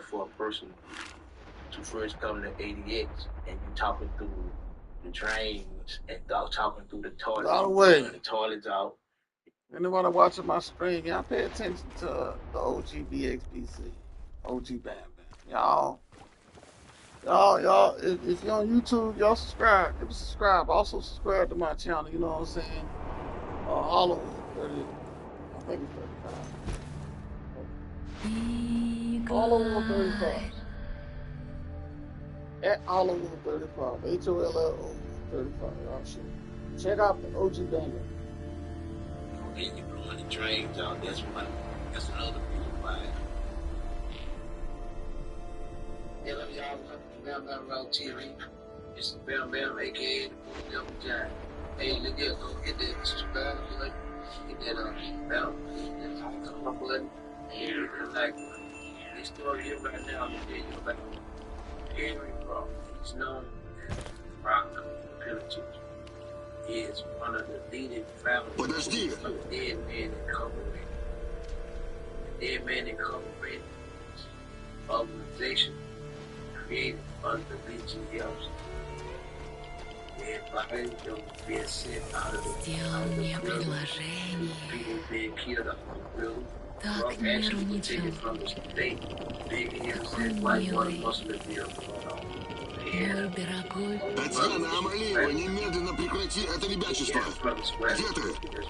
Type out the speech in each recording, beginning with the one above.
for a person to first come to ADX and you talking through the drains and talking through the toilets. By the way, the toilets out. Anybody watching my stream, y'all pay attention to the OG BXBC, OG Bam Bam. Y'all, if you're on YouTube, y'all subscribe. Give a subscribe. Also subscribe to my channel. You know what I'm saying? All over 30, I think it's 35. All over 35. At all over 35. HOLL 35. Y'all should check out the OG Bam Bam. And you're blowing the drains out. That's another reason why. Yeah, let me y'all Bam Bam Road TV. It's Bam Bam, aka the Double Giant. Hey, look at go hit that subscribe, like hit that bell, hit that thumbs button, and hit that like button. This story here right now, I'm gonna tell you about Henry Rock. He's known as Rock Penitentiary. He is one of the leading families of the Dead Man Incorporated. The Dead Man Incorporated organization created under BGL's. Everybody don't be sent out of the prison. People being killed out of the prison. Rock actually was taken from the state. Big Hill said white one must have been going on. Татьяна Амалеева, немедленно прекрати это ребячество. Где ты?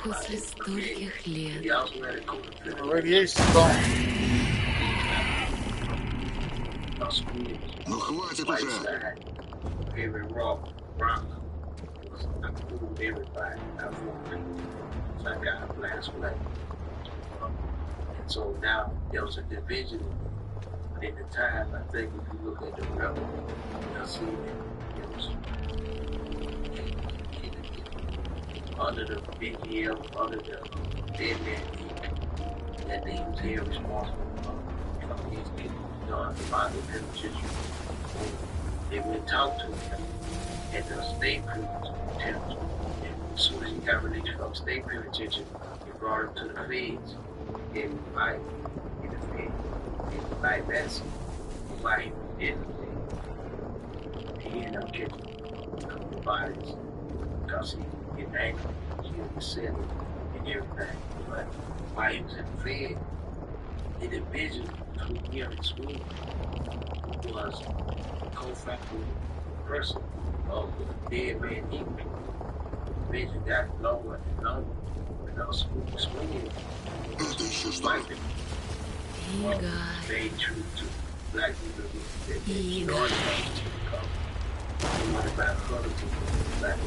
После стольких лет. Radiation gone. Ну хватит уже. So now there was a division in the time. I think if you look at the rebel, you'll see that it was under the Big Hill, under the Dead Man Inc. that they was here responsible for these people done by the penitentiary. They went and talked to him at the state penitentiary. And as soon as he got released from state penitentiary, he brought him to the feds. And like in the feds. Like that's why he was in the feds. He ended up catching a couple of bodies because he get angry, he was sin and everything. But while he was in the fed, the division between him and school was co-factor person of the Dead Man Inc. Division got longer and longer because school Это еще что? stay true to black people that they started to become. They want to buy color people, black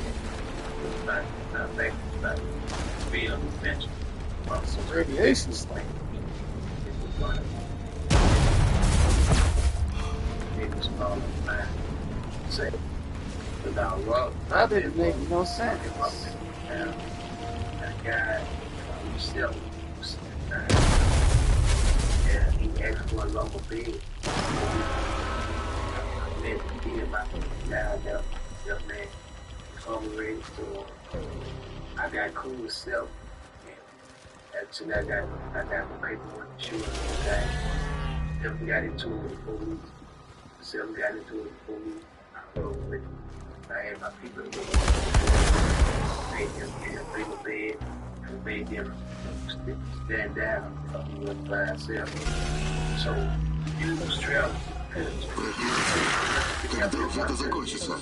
real adventure. Radiation stain. It was called man. Say, without love, That didn't make no sense. and that guy himself was and he asked for a local bid. Then he did my now that man covered so I got cool with self. Actually I got my paperwork to show that self got into it with the police. Self got into it with the police. I rode with him. I had my people made them get a bigger bed and made them stand down because he was by himself. So he was traveling. Когда уже это закончится?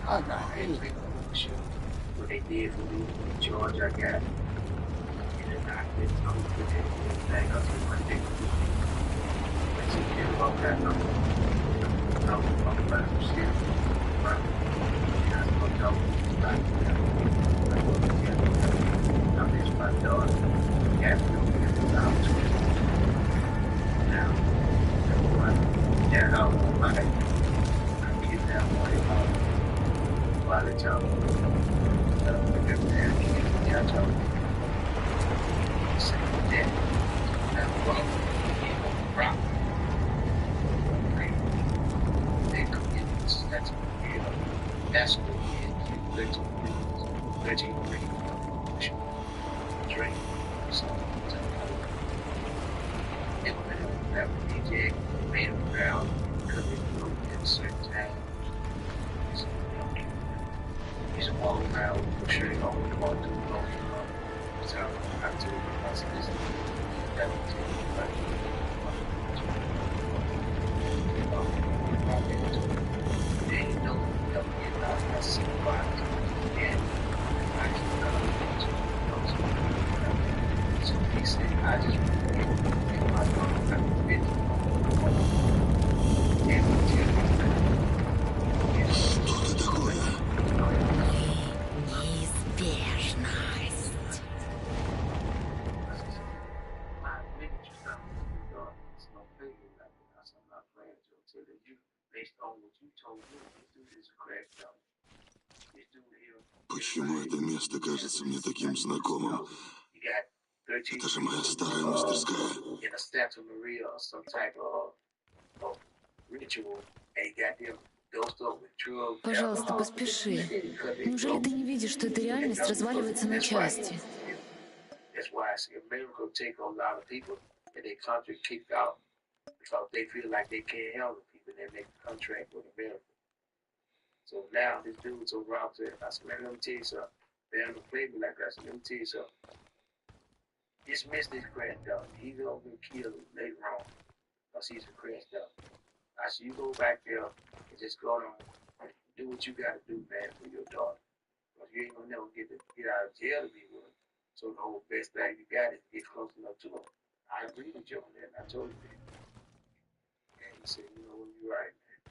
I got angry. What they did for me in Georgia, I got and then I did some back up to my dick. But she didn't walk that number. I was talking about some shit. Right? And I was talking about I miss my daughter. Got to know that it's out to now, that out of my life. I keep that money while the job. Because they have kids in their job. Same with that. Now, rock, rock. They commitments. That's that's what it is. 13 green. Drink. Something. Implement that DJ made him proud because he grew at a certain time. He's walking around with a shirt on the wall to the local. So I told him, I said, this is that was they know that we get out of that supervisor and I can come to so he said, I just want to get my phone out of it. Что ты такое? Неизбежность. Почему это место кажется мне таким знакомым? Это же моя старая мастерская. Пожалуйста, поспеши. Неужели ты не видишь, что эта реальность разваливается на части? That's why I see America take a lot of people and their country kicked out because they feel like they can't handle people. They make a contract with America. So now this dude's over out there. I said, man, let me tell you something. They don't play me like that. So let me tell you something. Dismiss this granddaughter. He's gonna be killed later on because he's a granddaughter. I said, you go back there and just go on and do what you gotta do, man, for your daughter. Because you ain't gonna never get out of jail to be with her. So the whole best thing you got is get close enough to him. I agree with you on that, and I told him that. And he said, you know what, you're right, man.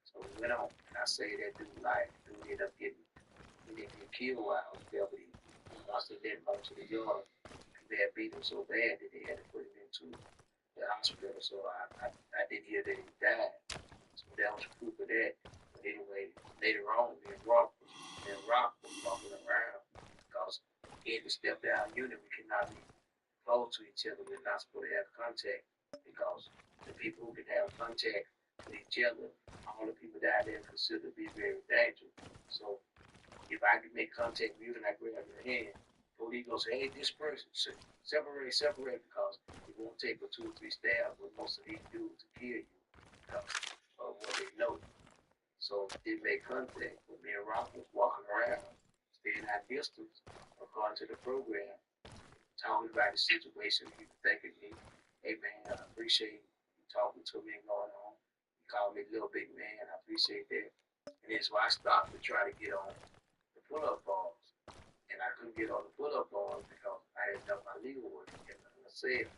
So we went on, and I say that dude lied. Dude ended up getting killed while Beverly lost their dead bone to the yard. They had beat him so bad that they had to put him into the hospital. So I didn't hear that he died. So that was proof of that. But anyway, later on, me and Rock was walking around because in the step down unit, we cannot be close to each other. We're not supposed to have contact because the people who can have contact with each other, all the people down there considered to be very dangerous. So if I can make contact with you and I grab your hand, police gonna say, hey, this person, separate, because it won't take but 2 or 3 stabs with most of these dudes to kill you because of what they know. So they made contact, but me and Rock was walking around, staying at distance, according to the program, talking about the situation. He was thanking me, hey man, I appreciate you talking to me and going on. You called me little big man, I appreciate that. And that's why I stopped to try to get on the pull-up bars. And I couldn't get on the pull-up bars because I had done my legal work in the cell.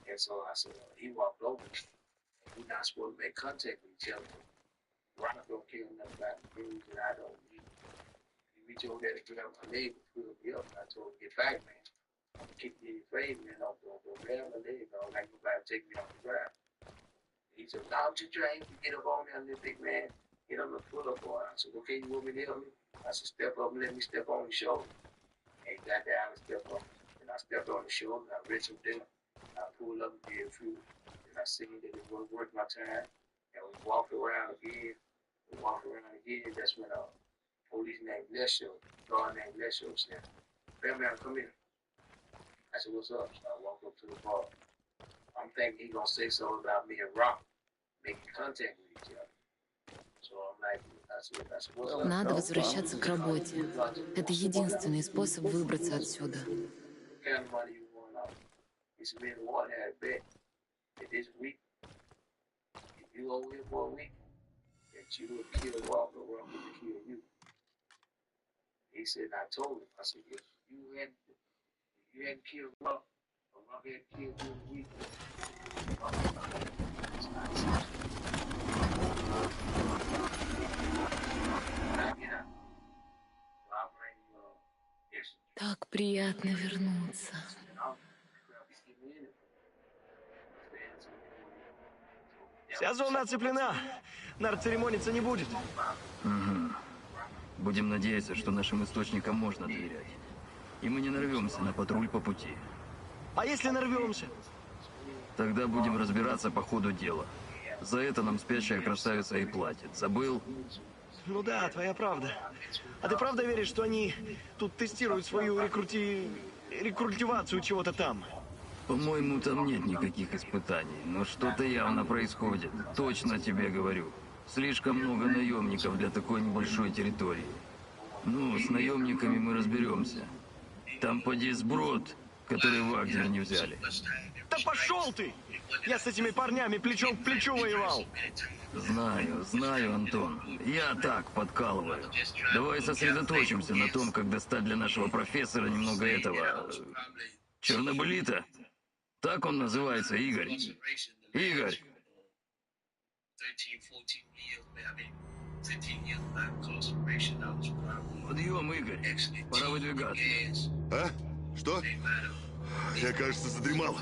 And so I said, he walked over, and we're not supposed to make contact with each other. Rock don't care nothing about the news that I don't need. He reached over there to grab my leg and pull me up. And I told him, get back, man. I'm gonna kick you in your face, man. Don't grab my leg. I don't like nobody take me off the ground. He said, no, I'm just trying to get up on there, little big man. Get on the pull-up bar. I said, okay, you want me to help me? I said, step up and let me step on the shoulder. And he got down and stepped up. And I stepped on the shoulder, and I reached him there. I pulled up and did a few. And I seen that it wasn't worth my time. And we walked around again. That's when police named Lesho, guard named Lesho said, family, come here. I said, what's up? So I walked up to the bar. I'm thinking he's going to say something about me and Rock making contact with each other. So I'm like, I said, what's up? Надо возвращаться к работе. Это единственный способ выбраться отсюда. What kind of money you want out? He said, man, one had a bet that this week, if you over here for a week, that you would kill Walker, Walker would kill you. He said, I told him, I said, if you hadn't killed Walker, or Walker had killed you in a week, it's not safe. Так приятно вернуться. Вся зона оцеплена. Нар церемониться не будет. Будем надеяться, что нашим источникам можно доверять. И мы не нарвемся на патруль по пути. А если нарвемся? Тогда будем разбираться по ходу дела. За это нам спящая красавица и платит. Забыл? Ну да, твоя правда. А ты правда веришь, что они тут тестируют свою рекрутивацию чего-то там? По-моему, там нет никаких испытаний, но что-то явно происходит. Точно тебе говорю. Слишком много наемников для такой небольшой территории. Ну, с наемниками мы разберемся. Там поди сброд, который Вагнер не взяли. Да пошел ты! Я с этими парнями плечом к плечу воевал. Знаю, Антон. Я так подкалываю. Давай сосредоточимся на том, как достать для нашего профессора немного этого... Чернобылита? Так он называется, Игорь. Игорь! Подъем, Игорь. Пора выдвигаться. А? Что? Я, кажется, задремал.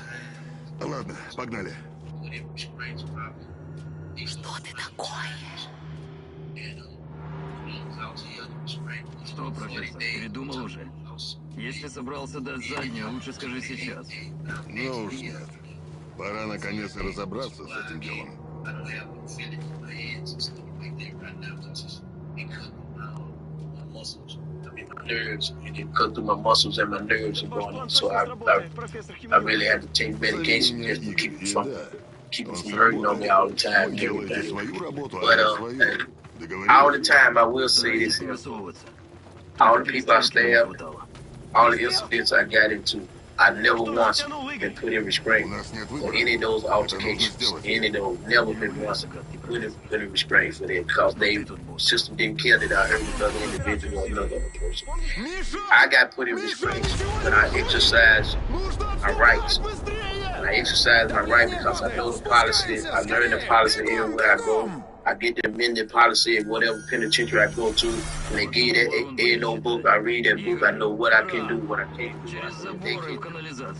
Ладно, погнали. Что ты такое? Что, профессор, передумал уже? Если собрался дать заднюю, лучше скажи сейчас. Ну уж нет. Пора наконец разобраться с этим делом. Nerves, and it cut through my muscles and my nerves are going. So I really had to take medication just to keep it from hurting on me all the time and everything. But all the time, I will say this here: all the people I stabbed, all the incidents I got into, I never once been put in restraint for any of those altercations. Any of those, never been once put in restraint for that, because they system didn't care that I hurt another individual or another person. I got put in restraint when I exercised my rights. And I exercise my right because I know the policy. I learn the policy everywhere I go. I get the amended policy of whatever penitentiary I go to. When they give that A&O book, I read that book. I know what I can do, what I can't do. I know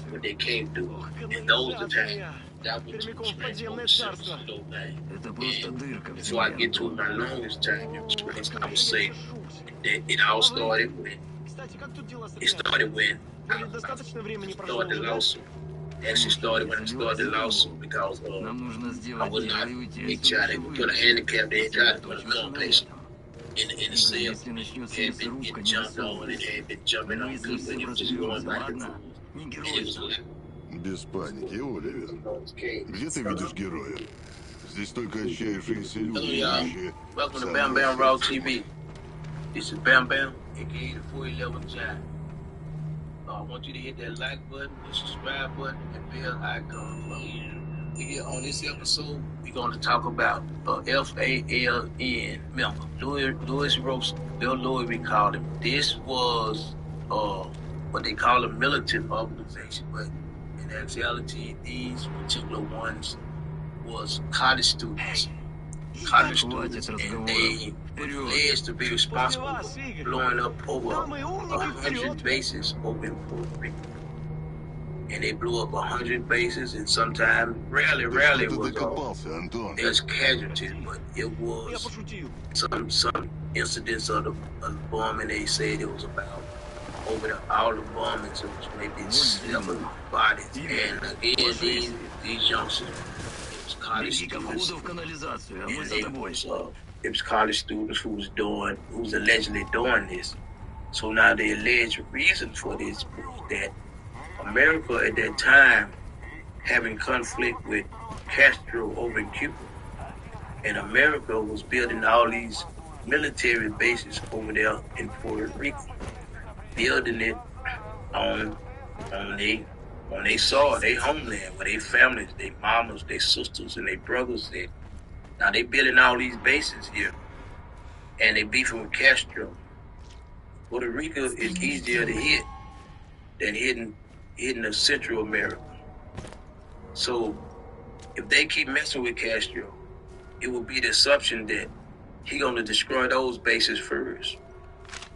what they can't do. And those are the times that was so I get to my longest time in experience. I would say that it all started when I started the lawsuit. Actually started when I started the lawsuit because I was not they tried to put a handicap, they tried to put a mental patient in the cell. Had been getting jumped on and had been jumping on people and it was just going back and forth. And it was like, Без паники, Оливер. Где ты видишь героя? Здесь только отчаявшиеся люди, ищущие... Welcome to Bam Bam Raw TV. This is Bam Bam, aka the 411 Giant. I want you to hit that like button, the subscribe button, and bell icon. Here on this episode, we're going to talk about FALN member, Louis Roast, Bill Louis, we called him. This was what they call a militant organization, but in actuality, these particular ones was college students. And they were alleged to be responsible for blowing up over 100 bases over in Puerto Rico. And they blew up 100 bases, and sometimes, rarely was there's casualties, but it was some incidents of the bombing. They said it was about over all the bombings, it was maybe 7 bodies. And again, these youngsters, college students, it was college students who was allegedly doing this. So now the alleged reason for this was that America at that time having conflict with Castro over in Cuba, and America was building all these military bases over there in Puerto Rico, building it on they saw their homeland, where their families, their mamas, their sisters, and their brothers. Now they building all these bases here, and they beefing with Castro. Puerto Rico is easier to hit than hitting the Central America. So if they keep messing with Castro, it will be the assumption that he gonna destroy those bases first.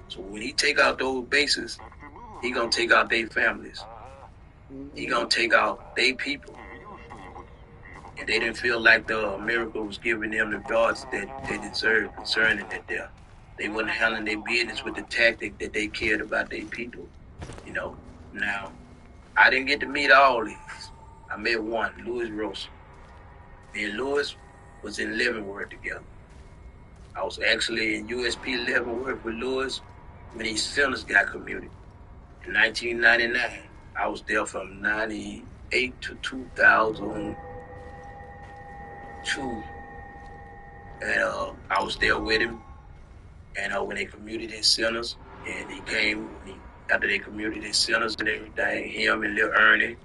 So when he take out those bases, he gonna take out their families. He gonna take out their people. And they didn't feel like the America was giving them the guards that they deserved concerning their death. They wasn't handling their business with the tactic that they cared about their people. You know, now, I didn't get to meet all these. I met one, Louis Rosa. Me and Louis was in Leavenworth together. I was actually in USP Leavenworth with Louis when these centers got commuted. In 1999, I was there from 98 to 2002. And I was there with him. And when they commuted his centers, and he came, after they commuted his centers and everything, him and Lil Ernie,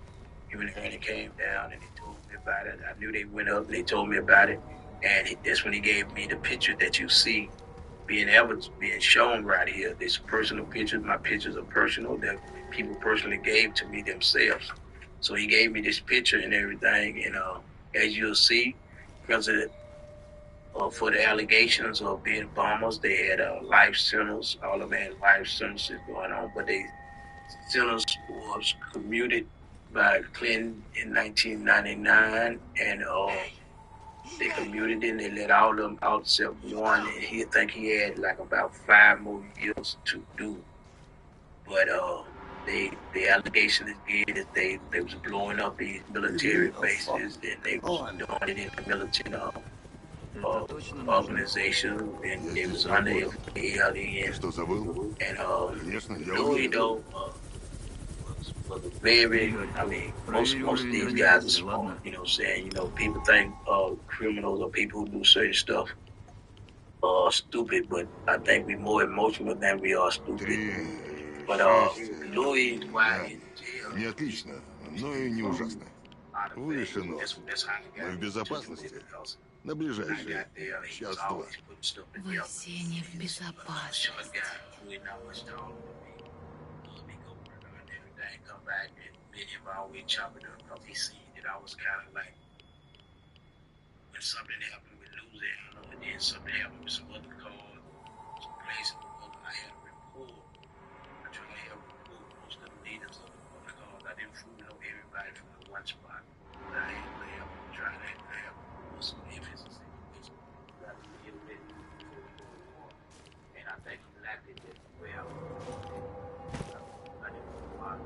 came down and they told me about it. I knew they went up and they told me about it. And that's when he gave me the picture that you see being shown right here. These personal pictures. My pictures are personal that people personally gave to me themselves. So he gave me this picture and everything. And as you'll see, because for the allegations of being bombers, they had life sentence. All of them had life sentences going on, but they sentence was commuted by Clinton in 1999, and they commuted it and they let all of them out except one, and he had like about 5 more years to do. But the allegation is they was blowing up these military bases, and they was doing it in the military organization, and they was under FDLE. Что забыл? And Конечно, я Louis уже... though was very, I mean, most of these guys are smart, you know what I'm saying? You know, people think criminals or people who do certain stuff are stupid, but I think we're more emotional than we are stupid. 3, But 6... Louis, why in Не отлично, но и не ужасно. Выше нос. Мы в безопасности. На ближайшие час-два. Вы все не в безопасности. Come back and me and him always chopping up because he seen that I was kind of like, when something happened with Louisiana and then something happened with some other cars, some places, I had a report. I tried to have a report most of the leaders of the other cars. I didn't fully know everybody from the one spot, but I had to have try to have some emphasis in this. I had to deal with it before we go to war. And I think he lacked it as well. I didn't know why.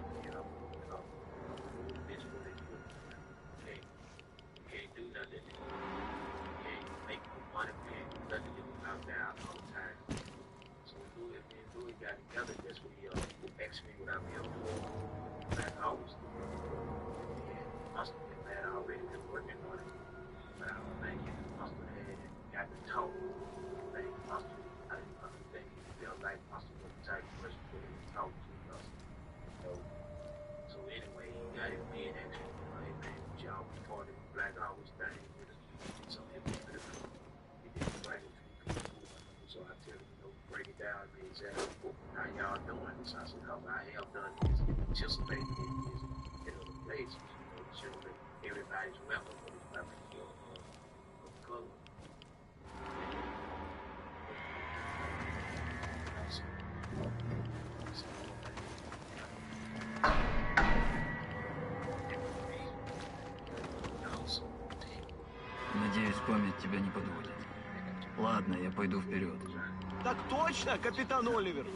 Can't do nothing. Can't make no money. Can't do nothing. You knock down all the time. So me and Louis got together. That's when he asked me what I'm here for. Like I always do. And must have been that I already been working on it. But I don't think he must have got to talk. I don't think he felt like must have been the type of person that he talked to us. So anyway, he got him being extra. Hey man, y'all part of the Black Always thing. So he did write it for people. So I tell him, break it down. He said, how y'all doing this? I said, I have done this, participated in this in other places. So that everybody's welcome, but it's not for color. Надеюсь, память тебя не подводит. Ладно, я пойду вперед. Так точно, капитан Оливер.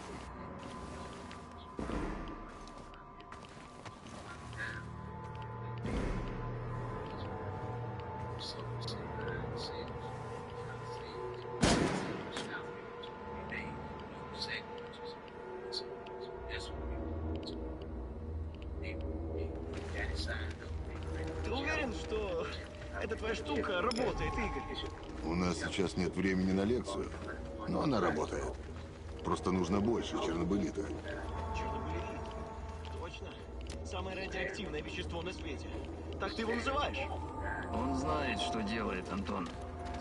Ты уверен, что эта твоя штука работает, Игорь? У нас сейчас нет времени на лекцию, но она работает. Просто нужно больше чернобылита. Чернобылит? Точно. Самое радиоактивное вещество на свете. Так ты его называешь? Он знает, что делает, Антон.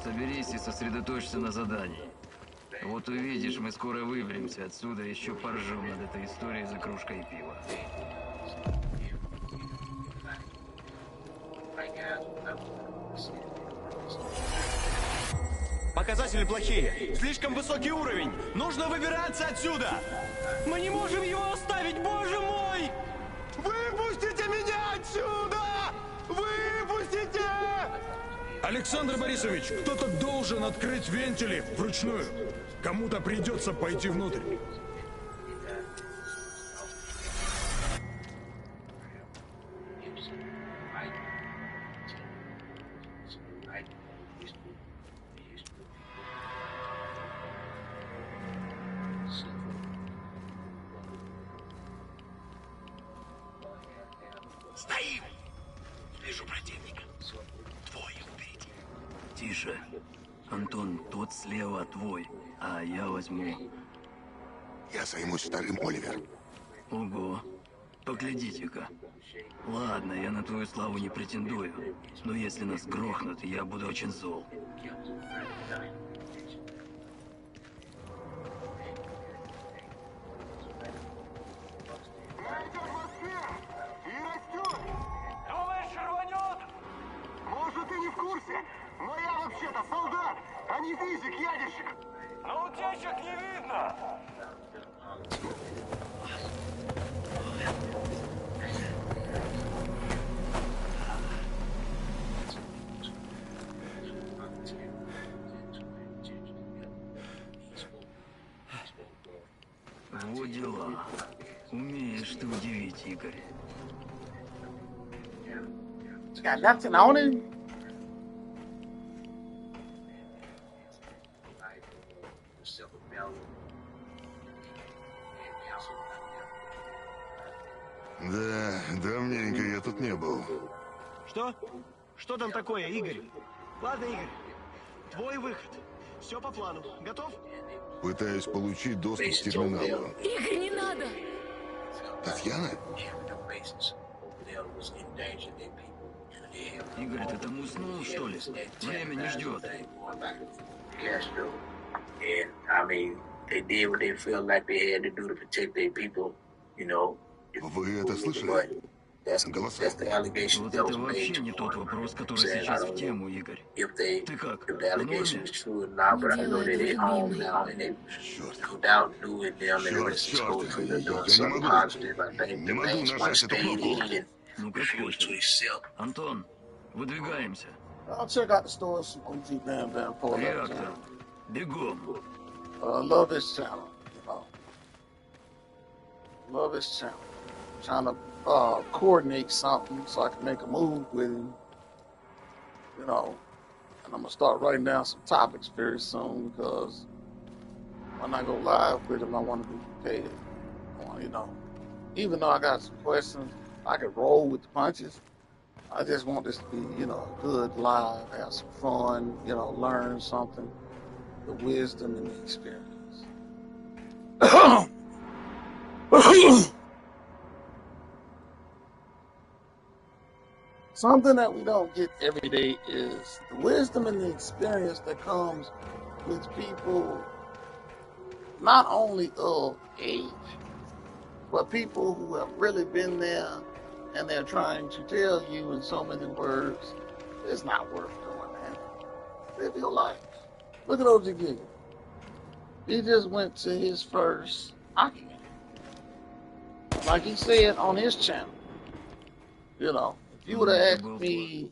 Соберись и сосредоточься на задании. Вот увидишь, мы скоро выберемся отсюда и еще поржем над этой историей за кружкой пива. Показатели плохие. Слишком высокий уровень. Нужно выбираться отсюда. Мы не можем его оставить, боже мой! Выпустите меня отсюда! Выпустите! Александр Борисович, кто-то должен открыть вентили вручную. Кому-то придется пойти внутрь. Стоим! Вижу противника. Двое впереди. Тише. Антон, тот слева твой, а я возьму... Я займусь вторым, Оливер. Ого. Поглядите-ка. Ладно, я на твою славу не претендую, но если нас грохнут, я буду очень зол. Думаешь, рванет? Может, ты не в курсе, но я вообще-то солдат, а не физик-ядерщик. Но утечек не видно. Вот дела. Умеешь ты удивить, Игорь. Got nothing on it. Да, давненько я тут не был. Что? Что там такое, Игорь? Ладно, Игорь. Твой выход. Все по плану. Готов? Пытаюсь получить доступ к терминалу. Игорь, не надо! Татьяна? Игорь, ты там уснул, что ли? Время не ждет. And I mean, they did what they felt like they had to do to protect their people, you know. Вы это слышали? But that's Голоса. the allegation Вот that was это made. вообще не тот вопрос, который Saying, I сейчас don't в know тему, Игорь. if they, Ты как? if the В allegation норме? is true or not, but I know that they're home Любимый. now and they Черт. no doubt knew it them and the Черт, rest of черт. school they're doing Я не something могу. positive. I think Не the могу main one нажать эту stayed кнопку. in and Ну как refused to хочешь. accept. Антон, выдвигаемся. I'll check out the store, some OG Bam Bam pull up. Реактор. Бегом. Love his channel, you know. Love his channel. Trying to coordinate something so I can make a move with him, you know. And I'm gonna start writing down some topics very soon because when I go live with him, I want to be prepared. You know, even though I got some questions, I can roll with the punches. I just want this to be, you know, a good live, have some fun, you know, learn something, the wisdom and the experience. Something that we don't get every day is the wisdom and the experience that comes with people not only of age, but people who have really been there and they're trying to tell you in so many words, it's not worth doing that. Live your life. Look at OG Giga. He just went to his first hockey game. Like he said on his channel. You know, if you would have asked me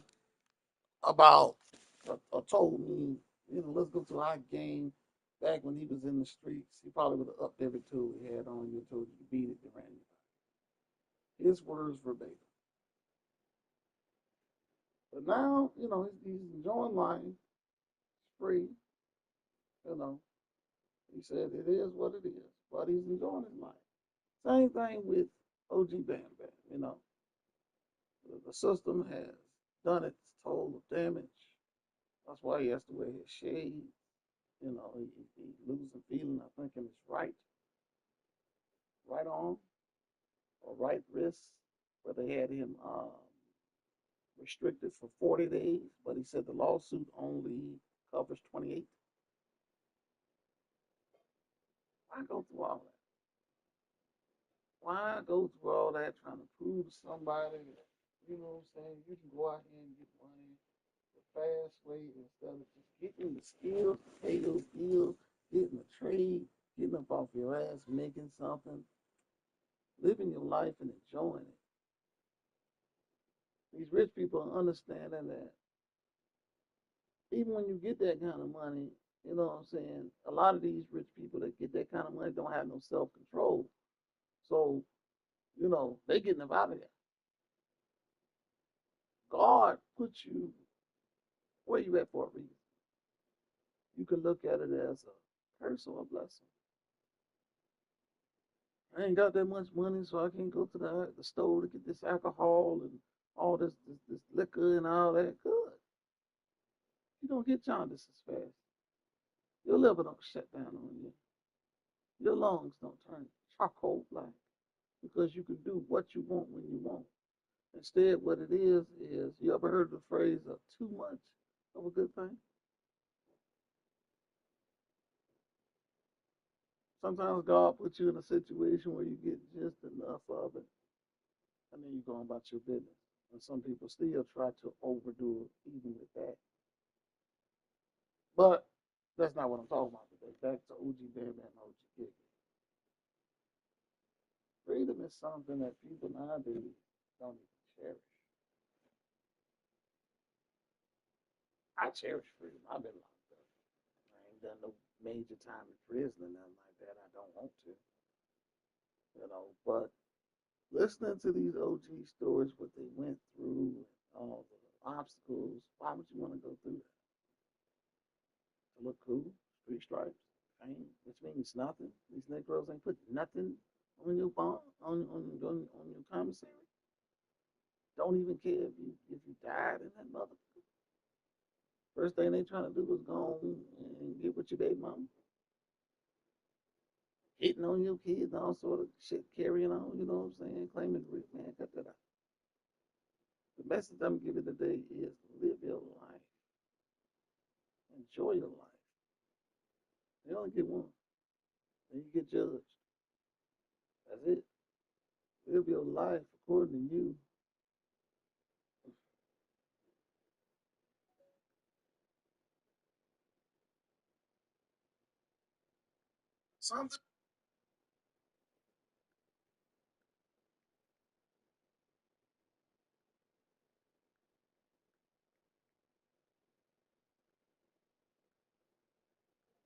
about or told me, you know, let's go to a hockey game back when he was in the streets, he probably would have upped every tool he had on you, told you to beat it, to ran you. His words verbatim. But now, you know, he's enjoying life. It's free. You know, he said it is what it is, but he's enjoying his life. Same thing with OG Bam Bam, you know. The system has done its toll of damage. That's why he has to wear his shades. You know, he losing feeling, I think, in his right arm or right wrist, where they had him restricted for 40 days, but he said the lawsuit only covers 28. Why go through all that? Why go through all that trying to prove to somebody that, you know what I'm saying, you can go out here and get money the fast way instead of just getting the skills, pay your bills, getting a trade, getting up off your ass, making something, living your life and enjoying it. These rich people are understanding that even when you get that kind of money, you know what I'm saying? A lot of these rich people that get that kind of money don't have no self control. So, they getting up out of there. God put you where you at for a reason. You can look at it as a curse or a blessing. I ain't got that much money, so I can't go to the store to get this alcohol and all this liquor and all that. Good. You don't get jaundice as fast. Your liver don't shut down on you. Your lungs don't turn charcoal black because you can do what you want when you want. Instead, what it is you ever heard the phrase of too much of a good thing? Sometimes God puts you in a situation where you get just enough of it, and then you go about your business. And some people still try to overdo it even with that. But that's not what I'm talking about today. Back to OG Bam Bam and OG Kid. Freedom is something that people nowadays don't even cherish. I cherish freedom. I've been locked up. I ain't done no major time in prison or nothing like that. I don't want to, But listening to these OG stories, what they went through, and all the obstacles, why would you want to go through that? To look cool, three stripes, fame, which means nothing. These Negroes ain't put nothing on your bond, on your commissary. Don't even care if you died in that mother. First thing they trying to do is go on and get with your baby mama. Hitting on your kids, all sort of shit carrying on, you know what I'm saying? Claiming grief, man, cut that out. The message I'm giving today is live your life. Enjoy your life. You only get one. Then you get judged. That's it. Live your life according to you. Something.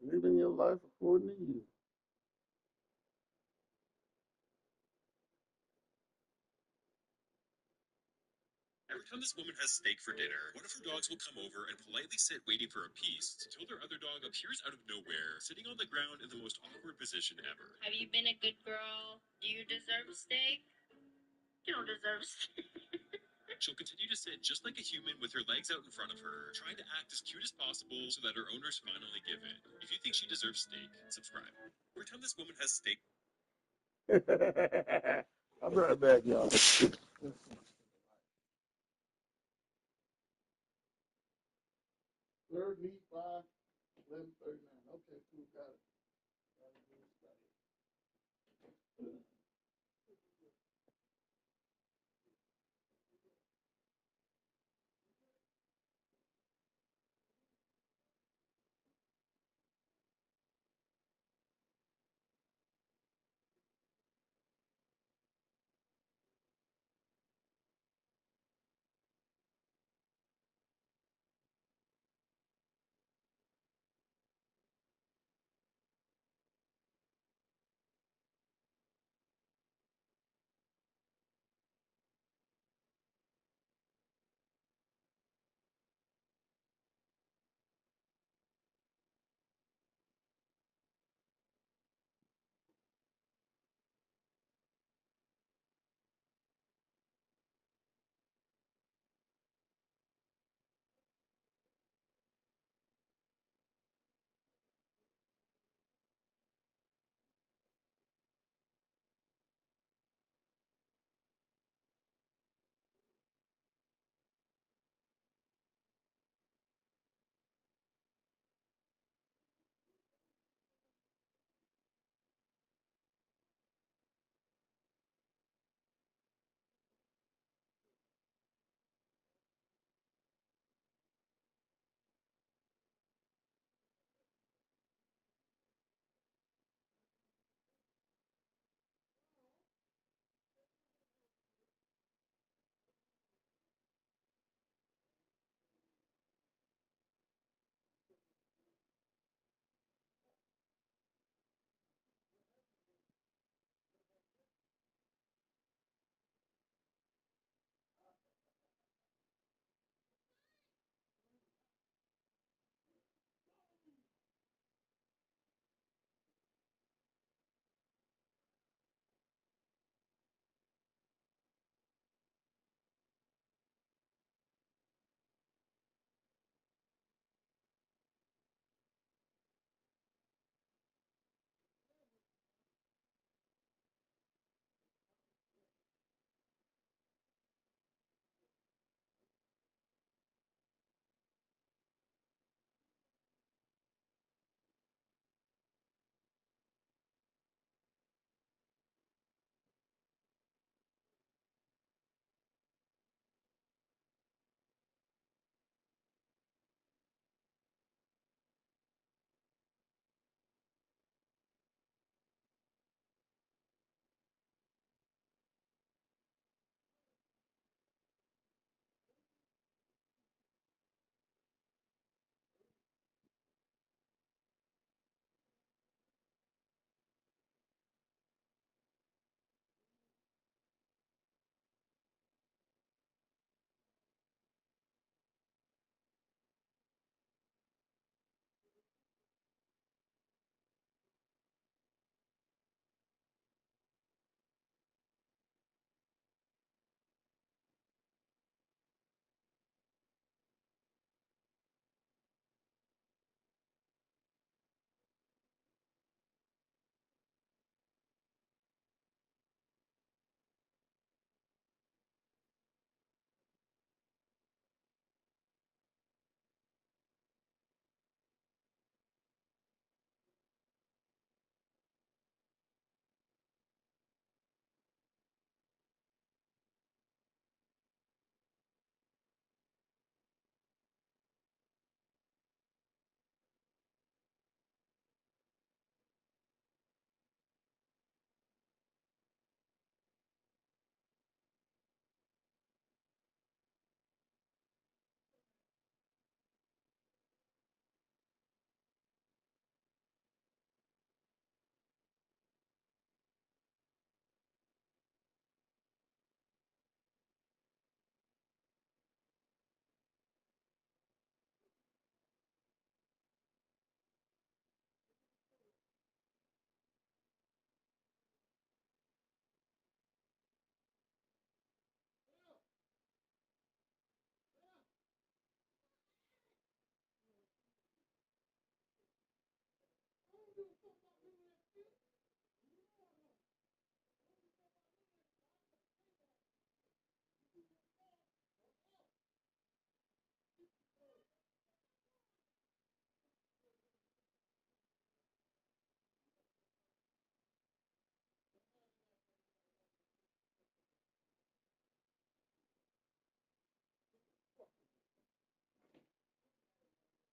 Living your life according to you. Every time this woman has steak for dinner, one of her dogs will come over and politely sit waiting for a piece until their other dog appears out of nowhere, sitting on the ground in the most awkward position ever. Have you been a good girl? Do you deserve a steak? You don't deserve a steak. She'll continue to sit just like a human with her legs out in front of her, trying to act as cute as possible so that her owners finally give in. If you think she deserves steak, subscribe. Every time this woman has steak. I'll be right back, y'all. Third meat 5, 11:39. Okay, cool, got it.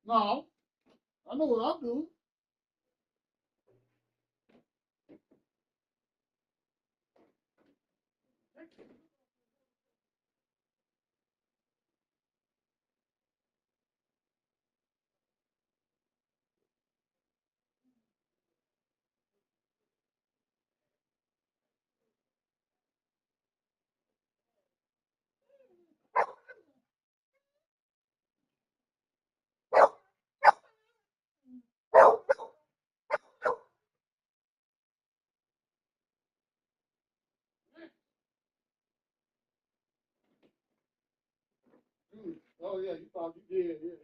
No, I know what I'll do. Oh yeah, you thought you did. Yeah.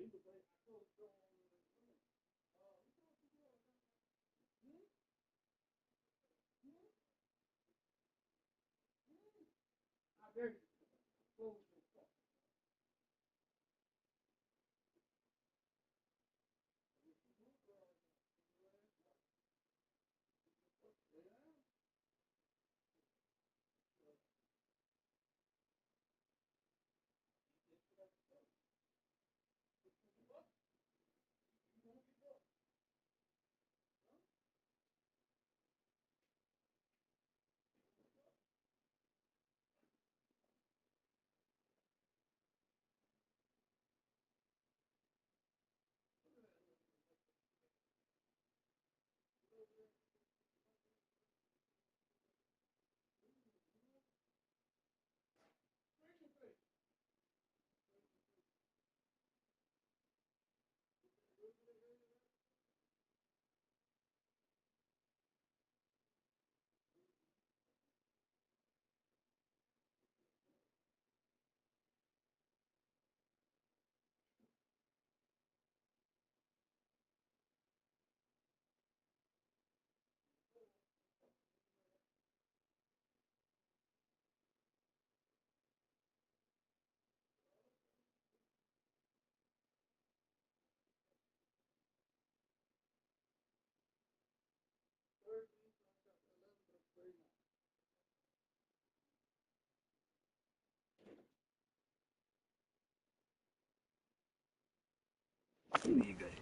Игорь,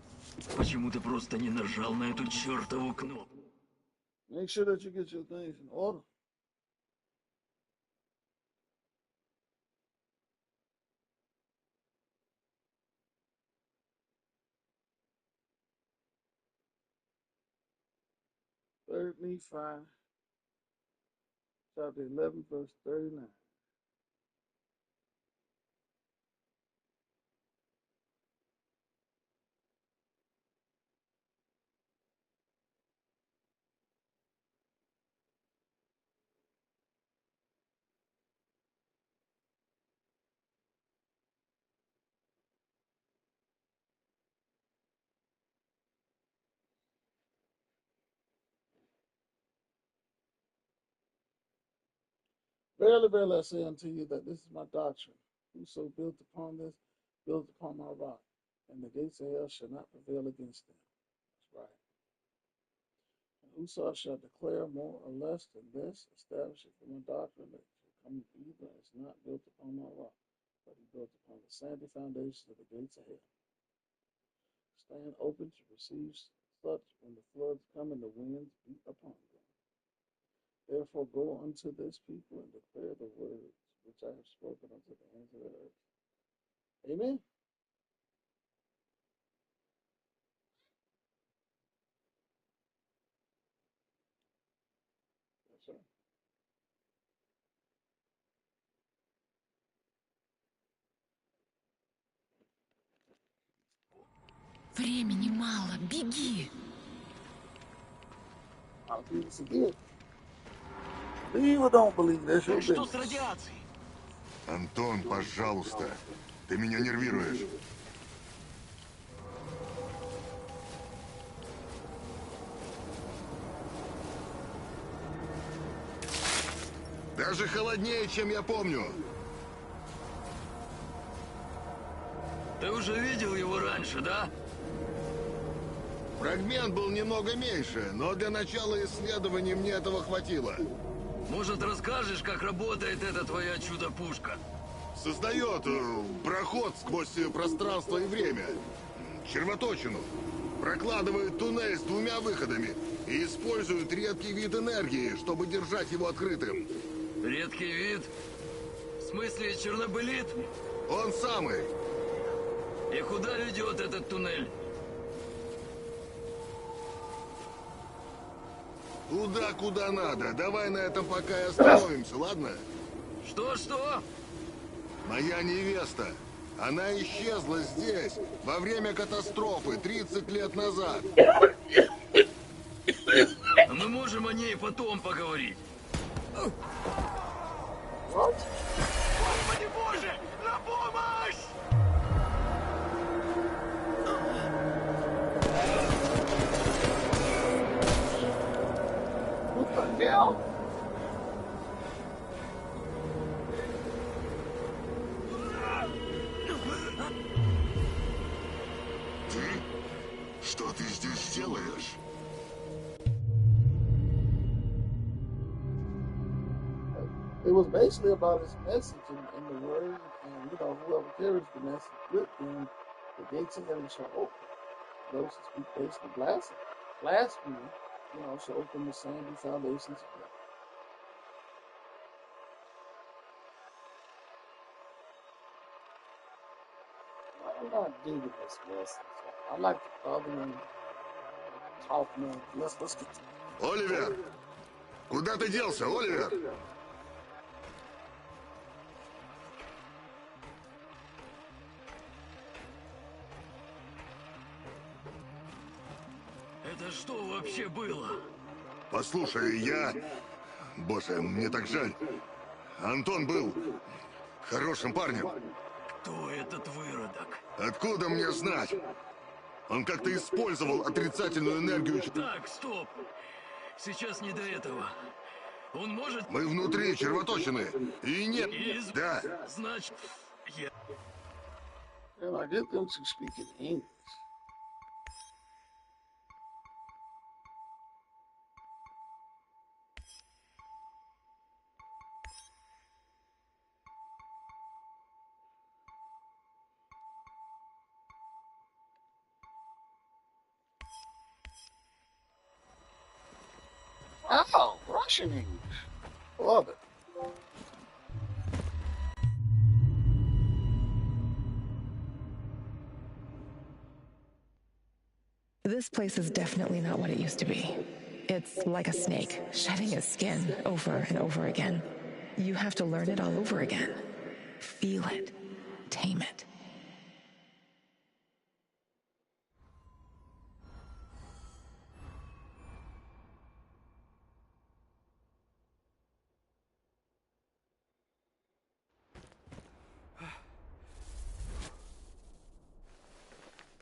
почему ты просто не нажал на эту чертову кнопку? Make sure that you get your things in order. Third Nephi, chapter 11, verse 39. Verily, verily, I say unto you that this is my doctrine. Whoso built upon this, built upon my rock, and the gates of hell shall not prevail against them. That's right. And whoso shall declare more or less than this, establish it from a doctrine that shall come of evil, is not built upon my rock, but he built upon the sandy foundations of the gates of hell. Stand open to receive such when the floods come and the winds beat upon them. Therefore go unto this people and declare the words which I have spoken unto the ends of the earth. Amen. Yes, sir. Времени мало, беги! I'll do this again. Believe or don't believe, that's your Что business. с радиацией? Антон, пожалуйста, ты меня нервируешь. Даже холоднее, чем я помню. Ты уже видел его раньше, да? Фрагмент был немного меньше, но для начала исследований мне этого хватило. Может, расскажешь, как работает эта твоя чудо-пушка? Создает проход сквозь пространство и время. червоточину. Прокладывают туннель с 2 выходами и используют редкий вид энергии, чтобы держать его открытым. Редкий вид? В смысле чернобылит? Он самый. И куда ведет этот туннель? Туда, куда надо. Давай на этом пока и остановимся, ладно? Что? Моя невеста. Она исчезла здесь во время катастрофы 30 лет назад. А мы можем о ней потом поговорить. Господи боже, на помощь! What the hell? Ты? Что ты здесь делаешь? It was basically about his message and the word, and you know, whoever carries the message with them, the gates of heaven shall open. Those who speak basically blasphemy, you know, shall open the sandy foundations of hell. I'm not digging this message. I like the other one talk more. Let's get Оливер! Куда ты делся, Оливер? Это что вообще было? Послушай, я... Боже, мне так жаль. Антон был хорошим парнем. Кто этот выродок? Откуда мне знать? Он как-то использовал отрицательную энергию. Так, стоп. Сейчас не до этого. Он может... Мы внутри червоточины. И нет... Да. Значит, я... And I get them to speak in English. Oh, Russian English. Love it. This place is definitely not what it used to be. It's like a snake, shedding its skin over and over again. You have to learn it all over again. Feel it. Tame it.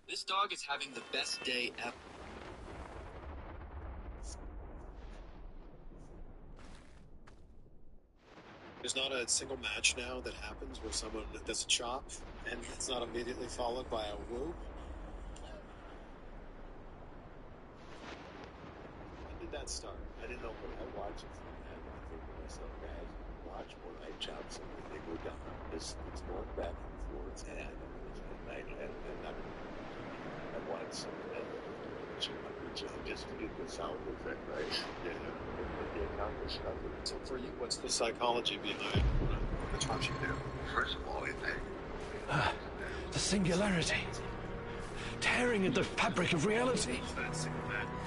This dog is having the best day ever. There's not a single match now that happens where someone does a chop and it's not immediately followed by a whoop. When did that start? I didn't know, but I watch it and I think to myself, guys, watch when I chop something, they go down. It's going back and forth, and I wanted something that just to get the sound effect right. Yeah. So for you, what's the psychology behind the chops you do? First of all, The singularity. Tearing at the fabric of reality.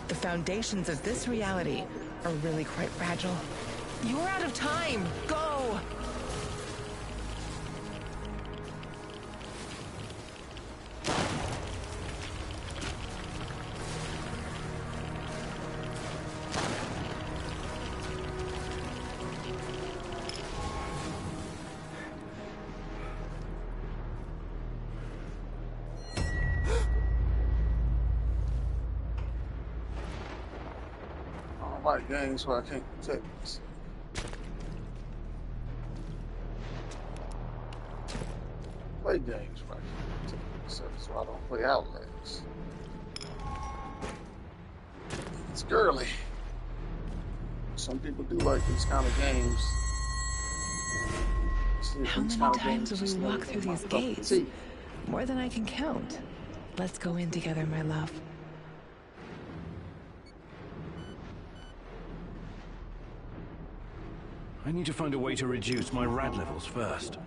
The foundations of this reality are really quite fragile. You're out of time. Go! I like games where I can't protect myself. Play games where I can't protect myself, so I don't play Outlast. It's girly. Some people do like these kind of games. How many times have we walked through these gates? More than I can count. Let's go in together, my love. I need to find a way to reduce my rad levels first.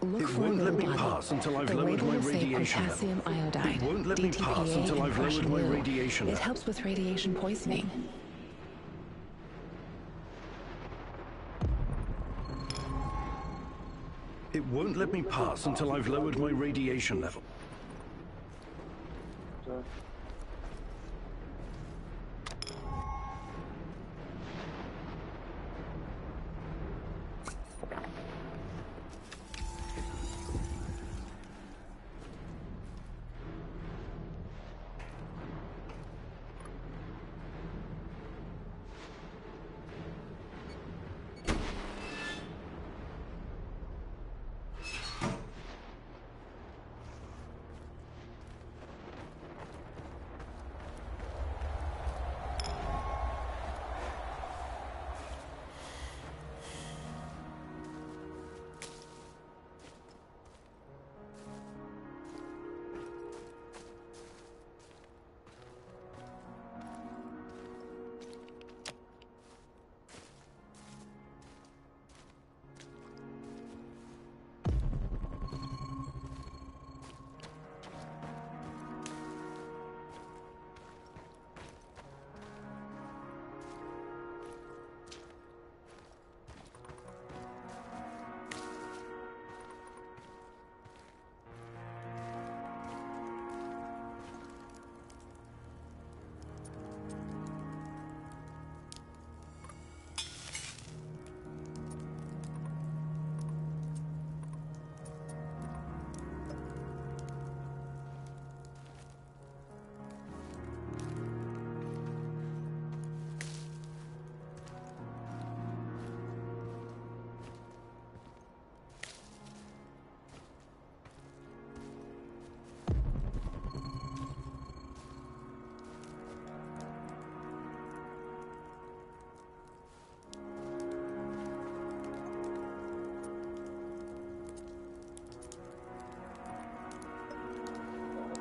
Look It for won't a let me little bottle. pass until I've The lowered label my will say radiation level. potassium iodide. It won't let me pass DTPA until and I've lowered Prussian my blue. radiation It level. helps with radiation poisoning. It won't let me pass until I've lowered my radiation level.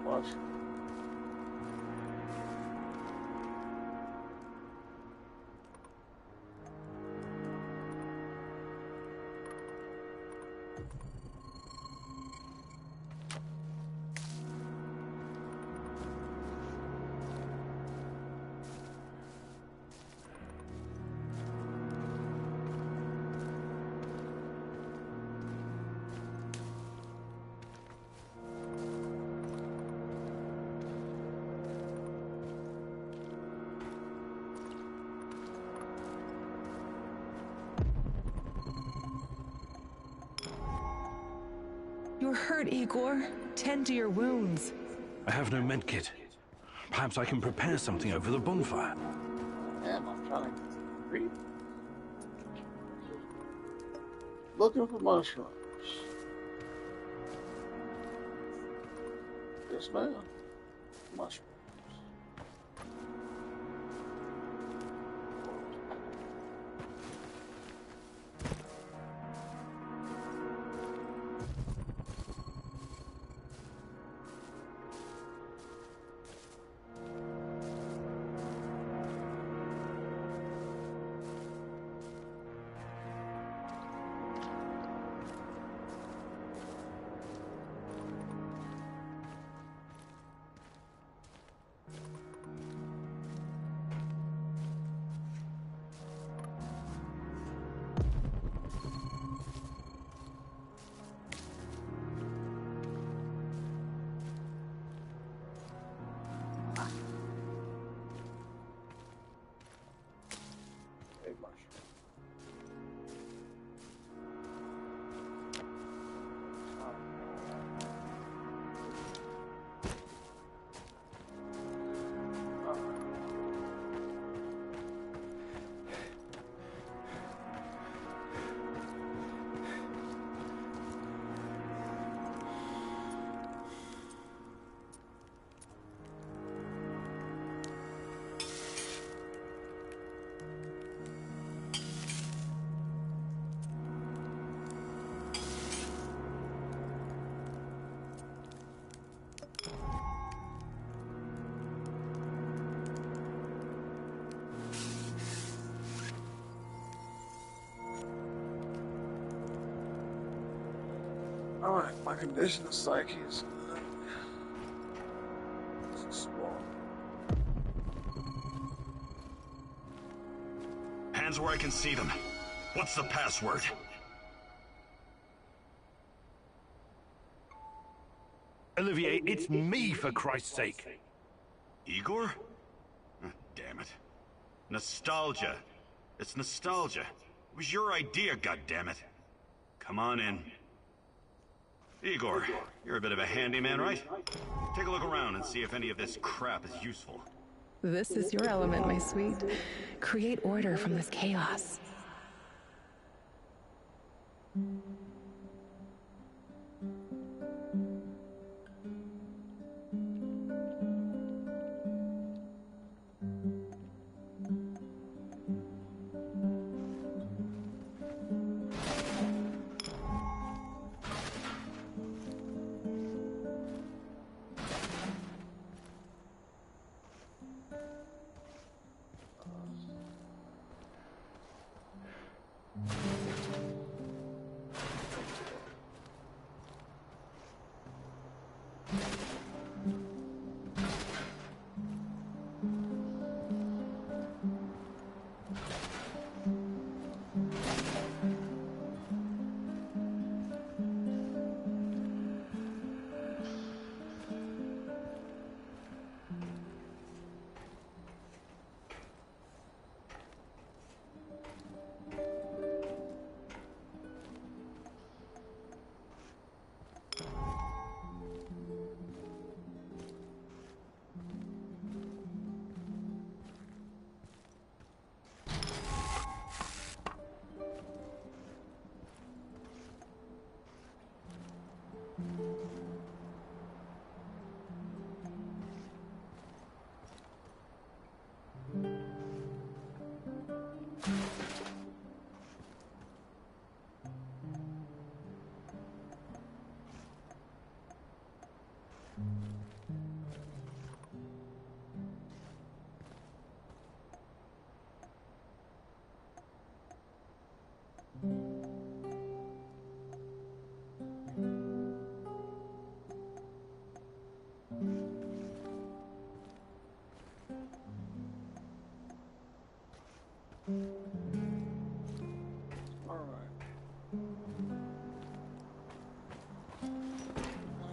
Watch. You're hurt, Igor. Tend to your wounds. I have no medkit. Perhaps I can prepare something over the bonfire. Damn, I'm trying to read. Looking for mushrooms. Yes, ma'am. Mushrooms. Alright, my condition of psyche is good. Explore. Hands where I can see them. What's the password? Olivier, it's me, for Christ's sake. Igor? Oh, damn it. Nostalgia. It's nostalgia. It was your idea, goddammit. Come on in. Igor, you're a bit of a handyman, right? Take a look around and see if any of this crap is useful. This is your element, my sweet. Create order from this chaos.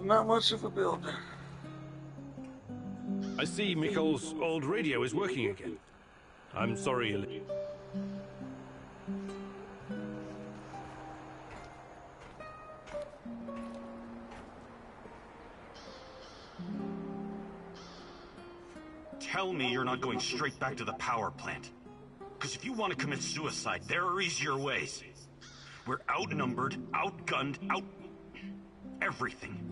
Not much of a building. I see Mikhail's old radio is working again. I'm sorry, Olivier. Tell me you're not going straight back to the power plant. Because if you want to commit suicide, there are easier ways. We're outnumbered, outgunned, everything.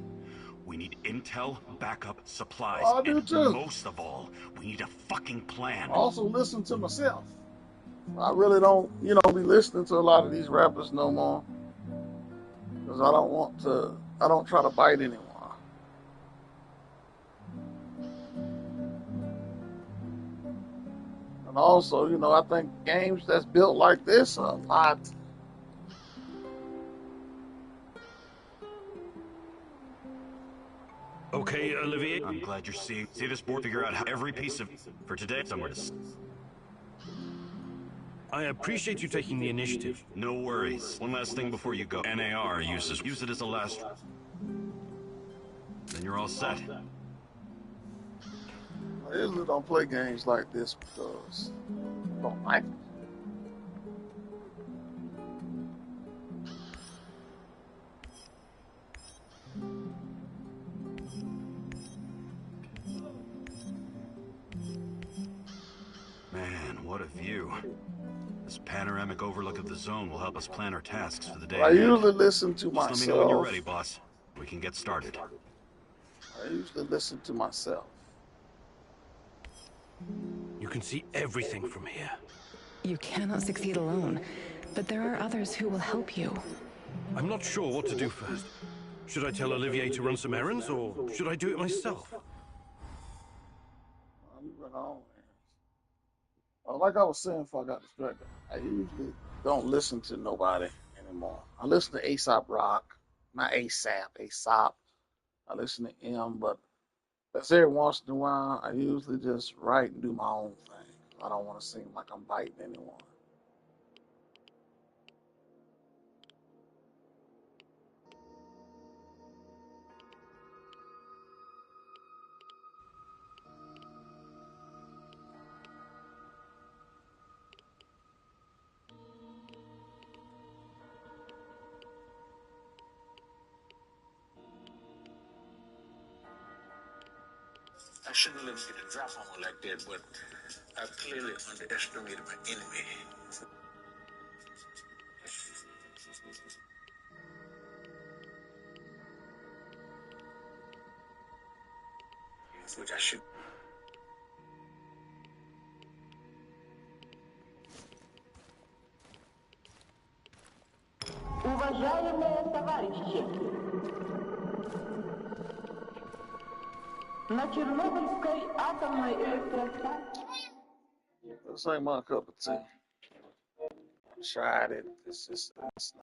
We need intel, backup, supplies, I do and too. most of all, we need a fucking plan. I also listen to myself. I really don't, be listening to a lot of these rappers no more. Because I don't try to bite anyone. And also, I think games that's built like this are a lot. Okay, Olivier. I'm glad you're seeing. See this board? Figure out how every piece of for today somewhere to. I appreciate you taking the initiative. No worries. One last thing before you go. NAR use it as a last. Then you're all set. I usually don't play games like this because I don't like it. Man, what a view. This panoramic overlook of the zone will help us plan our tasks for the day. I usually listen to myself. Just let me know when you're ready, boss. We can get started. I usually listen to myself. You can see everything from here. You cannot succeed alone, but there are others who will help you. I'm not sure what to do first. Should I tell Olivier to run some errands, or should I do it myself? Like I was saying before I got distracted, I usually don't listen to nobody anymore. I listen to A$AP Rock. not ASAP, ASAP. I listen to M, but that's every once in a while. I usually just write and do my own thing. I don't want to seem like I'm biting anyone. I shouldn't let him get a drop on me like that, but I clearly underestimated my enemy. Which I should. Уважаемые товарищи, на Чернобыльской атомной электростанции. This ain't my cup of tea. I tried it. It's